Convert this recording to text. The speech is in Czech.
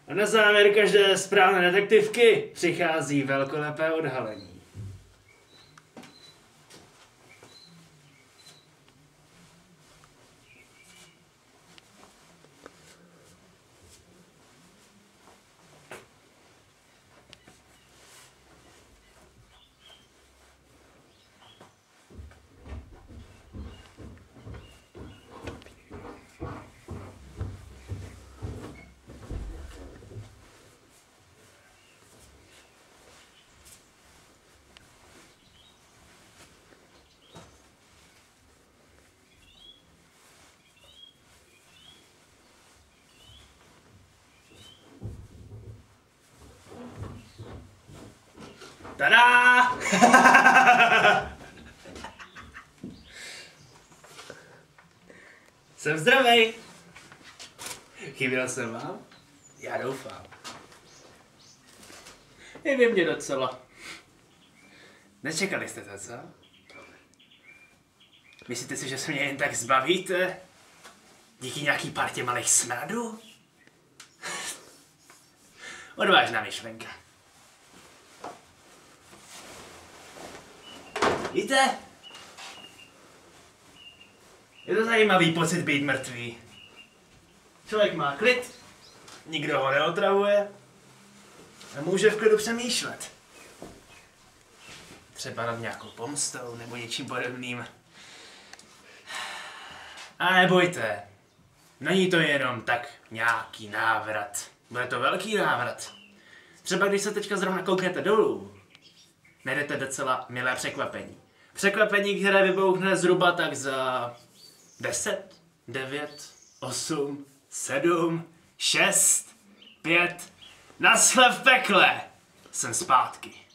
A na závěr každé správné detektivky přichází velkolepé odhalení. Tada! Jsem zdravej. Chyběl jsem vám? Já doufám. I vy mě docela. Nečekali jste to, co? Myslíte si, že se mě jen tak zbavíte? Díky nějaký partě malých smradů? Odvážná myšlenka. Víte? Je to zajímavý pocit být mrtvý. Člověk má klid, nikdo ho neotravuje a může v klidu přemýšlet. Třeba nad nějakou pomstou nebo něčím podobným. A nebojte, není to jenom tak nějaký návrat. Bude to velký návrat. Třeba když se teďka zrovna kouknete dolů, najdete docela milé překvapení. Překvapení, které vybouchne zhruba tak za 10, 9, 8, 7, 6, 5. Naschle v pekle! Jsem zpátky.